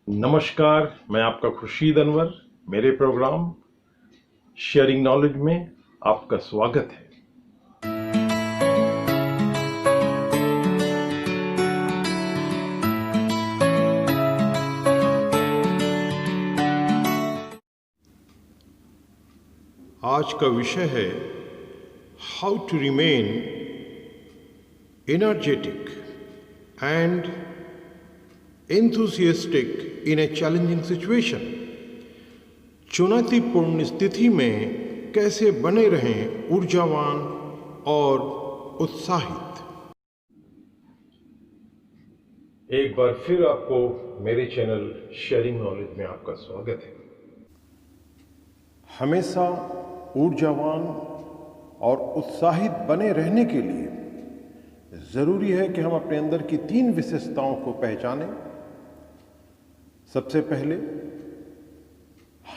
नमस्कार, मैं आपका खुर्शीद अनवर। मेरे प्रोग्राम शेयरिंग नॉलेज में आपका स्वागत है। आज का विषय है how to remain energetic and enthusiastic in a challenging situation। चुनौतीपूर्ण स्थिति में कैसे बने रहें ऊर्जावान और उत्साहित। एक बार फिर आपको मेरे चैनल शेयरिंग नॉलेज में आपका स्वागत है। हमेशा ऊर्जावान और उत्साहित बने रहने के लिए जरूरी है कि हम अपने अंदर की 3 विशेषताओं को पहचानें। सबसे पहले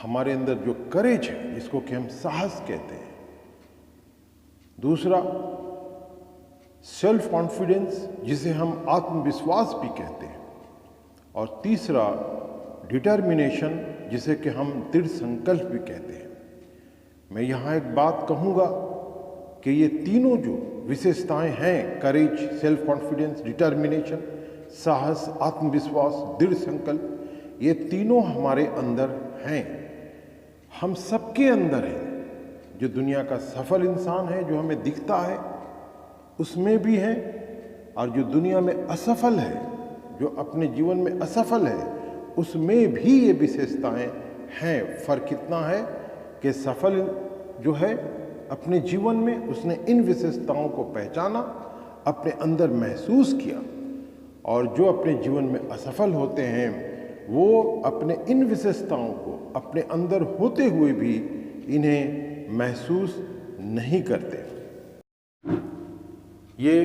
हमारे अंदर जो करेज है, जिसको कि हम साहस कहते हैं। दूसरा सेल्फ कॉन्फिडेंस, जिसे हम आत्मविश्वास भी कहते हैं। और तीसरा डिटर्मिनेशन, जिसे कि हम दृढ़ संकल्प भी कहते हैं। मैं यहाँ एक बात कहूँगा कि ये तीनों जो विशेषताएं हैं, करेज, सेल्फ कॉन्फिडेंस, डिटर्मिनेशन, साहस, आत्मविश्वास, दृढ़ संकल्प, ये तीनों हमारे अंदर हैं। हम सबके अंदर हैं। जो दुनिया का सफल इंसान है, जो हमें दिखता है, उसमें भी है। और जो दुनिया में असफल है, जो अपने जीवन में असफल है, उसमें भी ये विशेषताएं हैं। फर्क इतना है कि सफल जो है अपने जीवन में, उसने इन विशेषताओं को पहचाना, अपने अंदर महसूस किया। और जो अपने जीवन में असफल होते हैं, वो अपने इन विशेषताओं को अपने अंदर होते हुए भी इन्हें महसूस नहीं करते। ये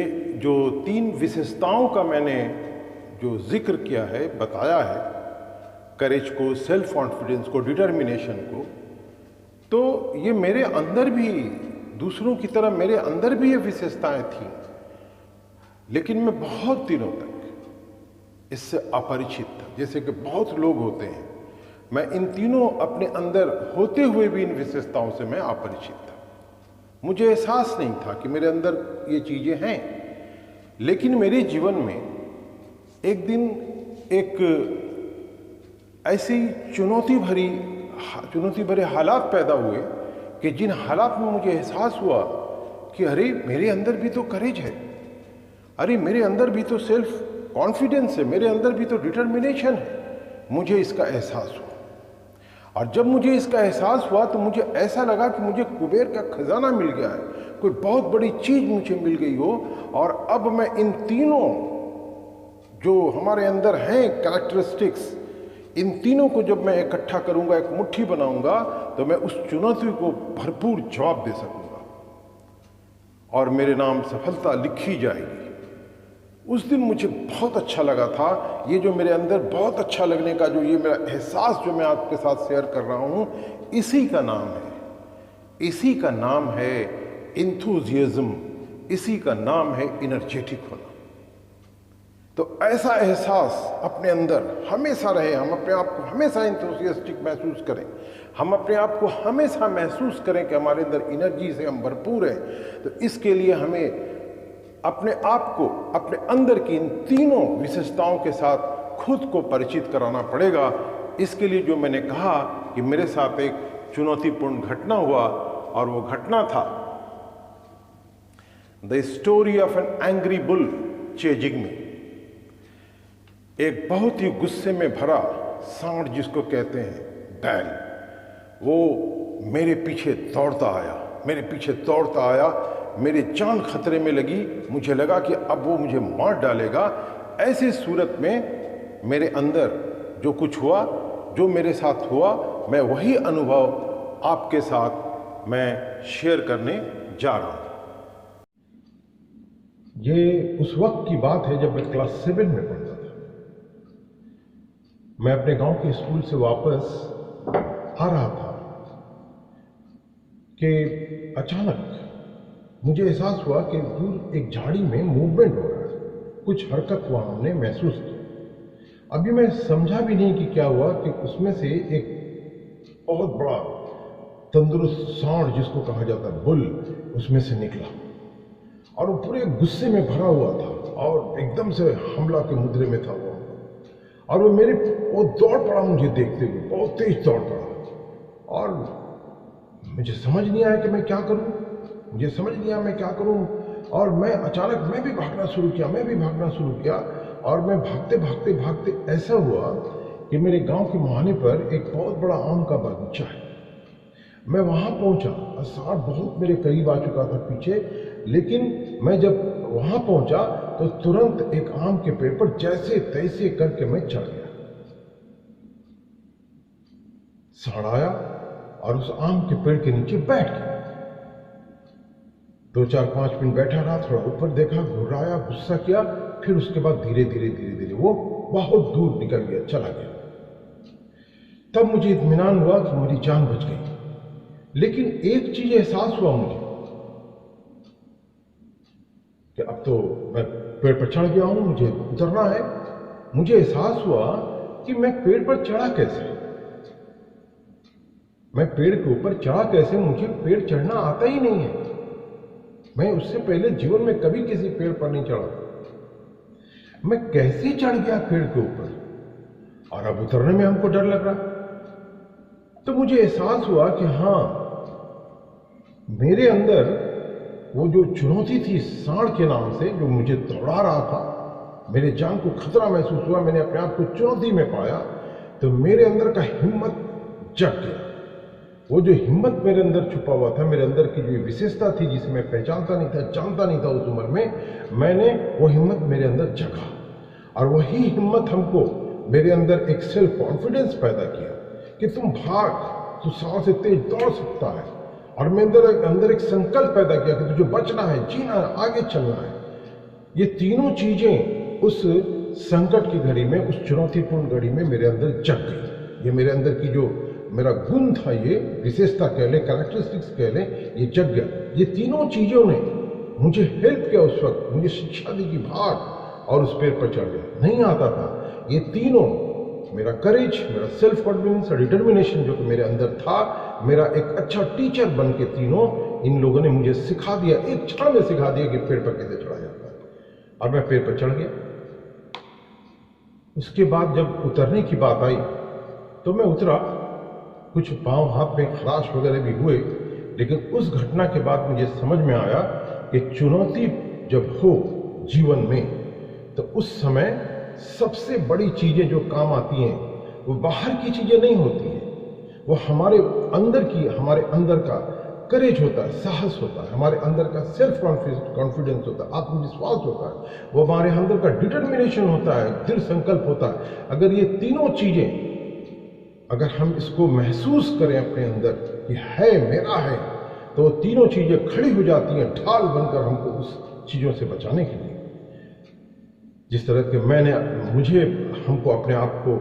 जो 3 विशेषताओं का मैंने जो जिक्र किया है, बताया है, करेज को, सेल्फ कॉन्फिडेंस को, डिटर्मिनेशन को, तो ये मेरे अंदर भी, दूसरों की तरह मेरे अंदर भी ये विशेषताएं थीं। लेकिन मैं बहुत दिनों तक इससे अपरिचित था। जैसे कि बहुत लोग होते हैं, मैं इन तीनों अपने अंदर होते हुए भी इन विशेषताओं से मैं अपरिचित था। मुझे एहसास नहीं था कि मेरे अंदर ये चीज़ें हैं। लेकिन मेरे जीवन में एक दिन एक ऐसी चुनौती भरे हालात पैदा हुए कि जिन हालात में मुझे एहसास हुआ कि अरे मेरे अंदर भी तो करेज है, अरे मेरे अंदर भी तो सेल्फ कॉन्फिडेंस है, मेरे अंदर भी तो डिटर्मिनेशन है। मुझे इसका एहसास हुआ। और जब मुझे इसका एहसास हुआ तो मुझे ऐसा लगा कि मुझे कुबेर का खजाना मिल गया है, कोई बहुत बड़ी चीज मुझे मिल गई हो। और अब मैं इन तीनों जो हमारे अंदर हैं कैरेक्टरिस्टिक्स, इन तीनों को जब मैं इकट्ठा करूंगा, एक मुट्ठी बनाऊंगा, तो मैं उस चुनौती को भरपूर जवाब दे सकूंगा और मेरे नाम सफलता लिखी जाएगी। उस दिन मुझे बहुत अच्छा लगा था। ये जो मेरे अंदर बहुत अच्छा लगने का जो ये मेरा एहसास जो मैं आपके साथ शेयर कर रहा हूँ, इसी का नाम है एंथुसियाज्म, इसी का नाम है एनर्जेटिक होना। तो ऐसा एहसास अपने अंदर हमेशा रहे। हम अपने आप को हमेशा एंथुसियास्टिक महसूस करें। हम अपने आप को हमेशा महसूस करें कि हमारे अंदर एनर्जी से हम भरपूर हैं। तो इसके लिए हमें अपने आप को, अपने अंदर की इन तीनों विशेषताओं के साथ खुद को परिचित कराना पड़ेगा। इसके लिए जो मैंने कहा कि मेरे साथ एक चुनौतीपूर्ण घटना हुआ, और वो घटना था the story of an angry bull chasing me. एक बहुत ही गुस्से में भरा सांड, जिसको कहते हैं बैल, वो मेरे पीछे दौड़ता आया। मेरी जान खतरे में लगी। मुझे लगा कि अब वो मुझे मार डालेगा। ऐसी सूरत में मेरे अंदर जो कुछ हुआ, जो मेरे साथ हुआ, मैं वही अनुभव आपके साथ मैं शेयर करने जा रहा हूं। ये उस वक्त की बात है जब मैं क्लास 7 में पढ़ता था। मैं अपने गांव के स्कूल से वापस आ रहा था कि अचानक मुझे एहसास हुआ कि दूर एक झाड़ी में मूवमेंट हो रहा है, कुछ हरकत वहां हमने महसूस की। अभी मैं समझा भी नहीं कि क्या हुआ कि उसमें से एक बहुत बड़ा तंदुरुस्त सांड, जिसको कहा जाता है बुल, उसमें से निकला और वो पूरे गुस्से में भरा हुआ था और एकदम से हमला के मुद्रे में था वो। और वो दौड़ पड़ा मुझे देखते हुए, बहुत तेज दौड़ पड़ा और मुझे समझ नहीं आया कि मैं क्या करूं। और मैं अचानक मैं भी भागना शुरू किया और मैं भागते ऐसा हुआ कि मेरे गांव के मुहाने पर एक बहुत बड़ा आम का बगीचा है। मैं वहां पहुंचा और सांड बहुत मेरे करीब आ चुका था पीछे, लेकिन मैं जब वहां पहुंचा तो तुरंत एक आम के पेड़ पर जैसे तैसे करके मैं चढ़ गया। सांड आया और उस आम के पेड़ के नीचे बैठ गया। 2-4-5 मिनट बैठा रहा, थोड़ा ऊपर देखा, घुराया, गुस्सा किया, फिर उसके बाद धीरे धीरे वो बहुत दूर निकल गया, चला गया। तब मुझे इत्मीनान हुआ कि मेरी जान बच गई। लेकिन एक चीज एहसास हुआ मुझे कि अब तो मैं पेड़ पर चढ़ गया हूं, मुझे उतरना है। मुझे एहसास हुआ कि मैं पेड़ पर चढ़ा कैसे, मैं पेड़ के ऊपर चढ़ा कैसे। मुझे पेड़ चढ़ना आता ही नहीं है। मैं उससे पहले जीवन में कभी किसी पेड़ पर नहीं चढ़ा। मैं कैसे चढ़ गया पेड़ के ऊपर, और अब उतरने में हमको डर लग रहा। तो मुझे एहसास हुआ कि हाँ, मेरे अंदर वो जो चुनौती थी सांड के नाम से, जो मुझे दौड़ा रहा था, मेरे जान को खतरा महसूस हुआ, मैंने अपने आप को चुनौती में पाया, तो मेरे अंदर का हिम्मत जग गया। वो जो हिम्मत मेरे अंदर छुपा हुआ था, मेरे अंदर की जो विशेषता थी जिसे मैं पहचानता नहीं था, जानता नहीं था उस उम्र में, मैंने वो हिम्मत मेरे अंदर जगा। और वही हिम्मत हमको मेरे अंदर एक सेल्फ कॉन्फिडेंस पैदा किया कि तुम भाग, तू सांड से तेज दौड़ सकता है। और मेरे अंदर एक संकल्प पैदा किया कि तुझे बचना है, जीना है, आगे चलना है। ये तीनों चीजें उस संकट की घड़ी में, उस चुनौतीपूर्ण घड़ी में मेरे अंदर जग गई। ये मेरे अंदर की जो मेरा गुण था, ये विशेषता कह लें, कैरेक्टरिस्टिक्स कह लें, ये जग गया। ये तीनों चीजों ने मुझे हेल्प किया उस वक्त, मुझे शिक्षा दी कि भाग, और उस पेड़ पर चढ़ गया। नहीं आता था ये तीनों, मेरा करेज, मेरा सेल्फ कॉन्फिडेंस और डिटर्मिनेशन जो कि मेरे अंदर था, मेरा एक अच्छा टीचर बन के तीनों इन लोगों ने मुझे सिखा दिया, एक क्षण में सिखा दिया कि पेड़ पर कैसे चढ़ा जाता है। और मैं पेड़ पर चढ़ गया। उसके बाद जब उतरने की बात आई तो मैं उतरा, कुछ पांव हाथ में खराश वगैरह भी हुए, लेकिन उस घटना के बाद मुझे समझ में आया कि चुनौती जब हो जीवन में, तो उस समय सबसे बड़ी चीजें जो काम आती हैं वो बाहर की चीजें नहीं होती हैं, वो हमारे अंदर का करेज होता है, साहस होता है, हमारे अंदर का सेल्फ कॉन्फिडेंस होता है, आत्मविश्वास होता है, वो हमारे अंदर का डिटर्मिनेशन होता है, दृढ़ संकल्प होता है। अगर ये तीनों चीजें, अगर हम इसको महसूस करें अपने अंदर कि है, मेरा है, तो वो तीनों चीजें खड़ी हो जाती हैं ढाल बनकर हमको उस चीजों से बचाने के लिए। जिस तरह के हमको अपने आप को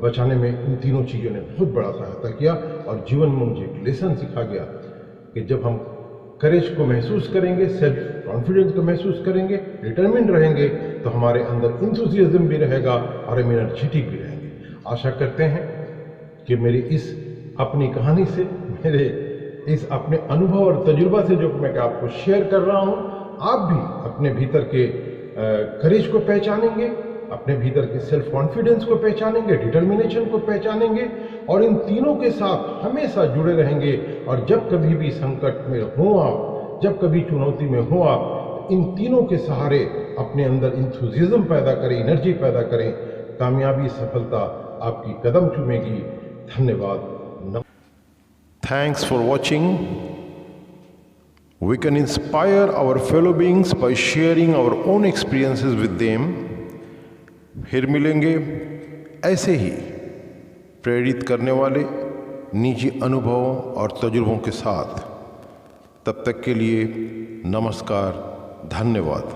बचाने में इन तीनों चीज़ों ने बहुत बड़ा सहायता किया। और जीवन में मुझे एक लेसन सिखा गया कि जब हम करेज को महसूस करेंगे, सेल्फ कॉन्फिडेंस को महसूस करेंगे, डिटरमिन्ड रहेंगे, तो हमारे अंदर इंथुसियाज्म भी रहेगा और हम एनर्जेटिक भी रहेंगे। आशा करते हैं कि मेरी इस अपनी कहानी से, मेरे इस अपने अनुभव और तजुर्बा से जो मैं आपको शेयर कर रहा हूँ, आप भी अपने भीतर के करेज को पहचानेंगे, अपने भीतर के सेल्फ कॉन्फिडेंस को पहचानेंगे, डिटर्मिनेशन को पहचानेंगे, और इन तीनों के साथ हमेशा जुड़े रहेंगे। और जब कभी भी संकट में हो आप, जब कभी चुनौती में हो आप, इन तीनों के सहारे अपने अंदर इंथुसियाज्म पैदा करें, एनर्जी पैदा करें, कामयाबी, सफलता आपकी कदम चूमेगी। धन्यवाद। Thanks for watching. We can inspire our fellow beings by sharing our own experiences with them. फिर मिलेंगे ऐसे ही प्रेरित करने वाले निजी अनुभवों और तजुर्बों के साथ। तब तक के लिए नमस्कार, धन्यवाद।